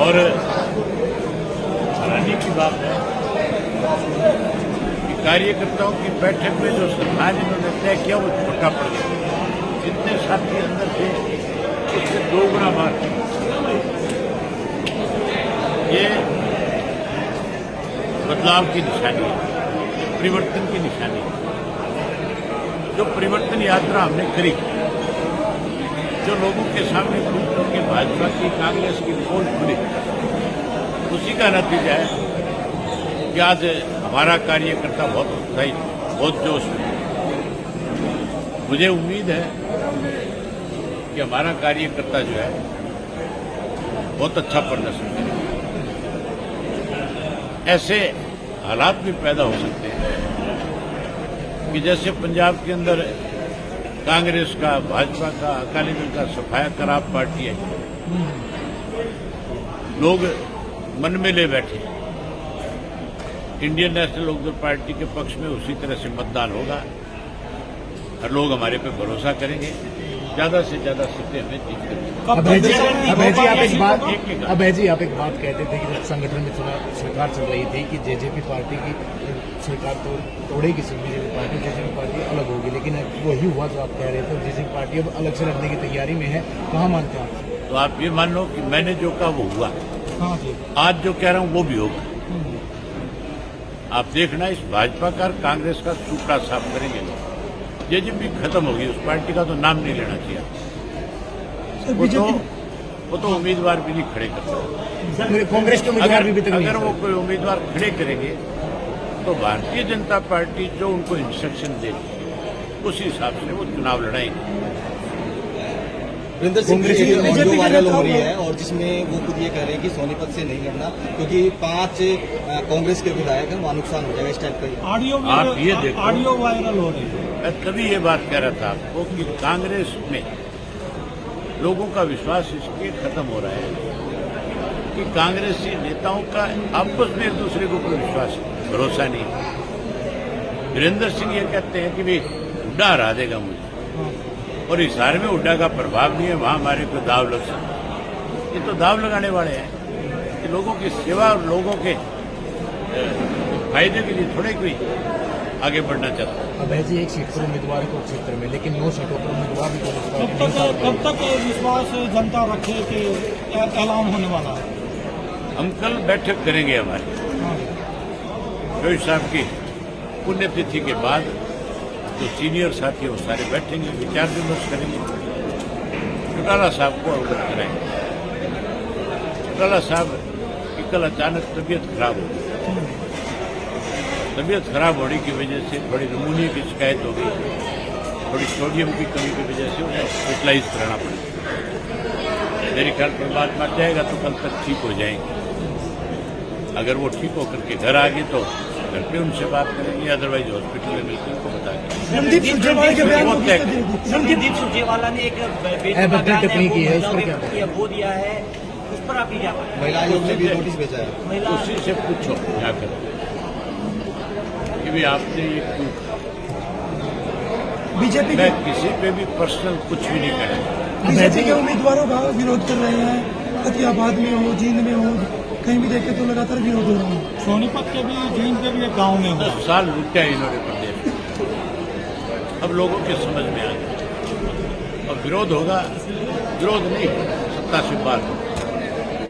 और हैरानी की बात है कि कार्यकर्ताओं की बैठक में जो स्थान इन्होंने तय किया वो छोटा पड़ गया। जितने साथी अंदर थे उससे 2 गुना बात। ये बदलाव की निशानी है, परिवर्तन की निशानी है। जो परिवर्तन यात्रा हमने करी, जो लोगों के सामने खुल करके भाजपा की, कांग्रेस की पोल खुली, उसी का नतीजा है कि आज हमारा कार्यकर्ता बहुत उत्साही, बहुत जोश में। मुझे उम्मीद है कि हमारा कार्यकर्ता जो है बहुत अच्छा प्रदर्शन करेगा। ऐसे हालात भी पैदा हो सकते हैं कि जैसे पंजाब के अंदर कांग्रेस का, भाजपा का, अकाली दल का सफाया खराब पार्टी है, लोग मन में ले बैठे। इंडियन नेशनल लोकदल पार्टी के पक्ष में उसी तरह से मतदान होगा और लोग हमारे पे भरोसा करेंगे। ज्यादा से ज्यादा सीटें हमें जीत अभय जी आप एक बात कहते थे कि जब संगठन में सरकार चल रही थी कि जेजेपी पार्टी की सरकार तोड़ेगी, बीजेपी पार्टी, जेजेपी पार्टी अलग होगी, लेकिन वही हुआ जो आप कह रहे थे। जेजेपी पार्टी अब अलग से लड़ने की तैयारी में है, कहाँ मानते हैं आप? तो आप ये मान लो कि मैंने जो कहा वो हुआ। हाँ जी। आज जो कह रहा हूं वो भी होगा। आप देखना, इस भाजपा का, कांग्रेस का सूखा साफ करेंगे लोग। जेजेपी खत्म होगी, उस पार्टी का तो नाम नहीं लेना चाहिए। वो तो उम्मीदवार भी नहीं खड़े करते। कांग्रेस के उम्मीदवार भी अगर वो कोई उम्मीदवार खड़े करेंगे तो भारतीय जनता पार्टी जो उनको इंस्ट्रक्शन देगी उस हिसाब से वो चुनाव लड़ाएंगे। ऑडियो वायरल हो रही है और जिसमें वो खुद ये कह रहे हैं कि सोनीपत से नहीं लड़ना क्योंकि 5 कांग्रेस के विधायक हैं, वहां नुकसान हो जाएगा। इस टाइप का आप ये देखो, ऑडियो वायरल हो रही है। मैं तभी ये बात कह रहा था आपको कि कांग्रेस में लोगों का विश्वास इसलिए खत्म हो रहा है कि कांग्रेसी नेताओं का आपस में एक दूसरे के ऊपर विश्वास, भरोसा नहीं है। वीरेंद्र सिंह ये कहते हैं कि भाई हुड्डा हरा देगा मुझे, और हिसार में हुड्डा का प्रभाव नहीं है, वहां हमारे को दाव लग सकता है। ये तो दाव लगाने वाले हैं कि लोगों की सेवा और लोगों के फायदे के लिए थोड़े कोई आगे बढ़ना चाहता है। अभय जी, एक सीट पर उम्मीदवार को क्षेत्र में, लेकिन 9 सीटों पर उम्मीदवार भी कब तक विश्वास जनता रखे कि ऐलान होने वाला है? हम कल बैठक करेंगे हमारी जोशी साहब की पुण्यतिथि के बाद। जो सीनियर साथी वो सारे बैठेंगे, विचार विमर्श करेंगे, चौटाला साहब को अवगत कराएंगे। चौटाला साहब की कल अचानक तबीयत खराब हो गई। तबीयत खराब होने की वजह से थोड़ी नमूनिया की शिकायत हो गई, थोड़ी सोडियम की कमी की वजह से उन्हें हॉस्पिटलाइज कराना पड़ा। मेरे ख्याल परमात्मा चाहेगा तो कल तक ठीक हो जाएंगे। अगर वो ठीक होकर के घर आ गए तो घर पे उनसे बात करेंगे, अदरवाइज हॉस्पिटल में मिलकर उनको बताएंगे। रणदीप सुरजेवाला ने एक टिप्पणी की है, उस पर क्या वो दिया है, उस पर आप क्या महिला आयोग ने भी नोटिस भेजा है। उसी से पूछो जाकर कि भी आपने ये क्यों। बीजेपी मैं किसी पे भी पर्सनल कुछ भी नहीं करेंगे। बीजेपी के उम्मीदवारों का विरोध कर रहे हैं, फतेहाबाद में हो, जींद में हो, कहीं भी देखे तो लगातार विरोध हो रहा है। सोनीपत के भी, जींद के भी एक गाँव में 10 साल लूटा है इन्होंने प्रदेश। अब लोगों के समझ में आ गया, अब विरोध होगा, विरोध नहीं, सत्ता से बात होगा।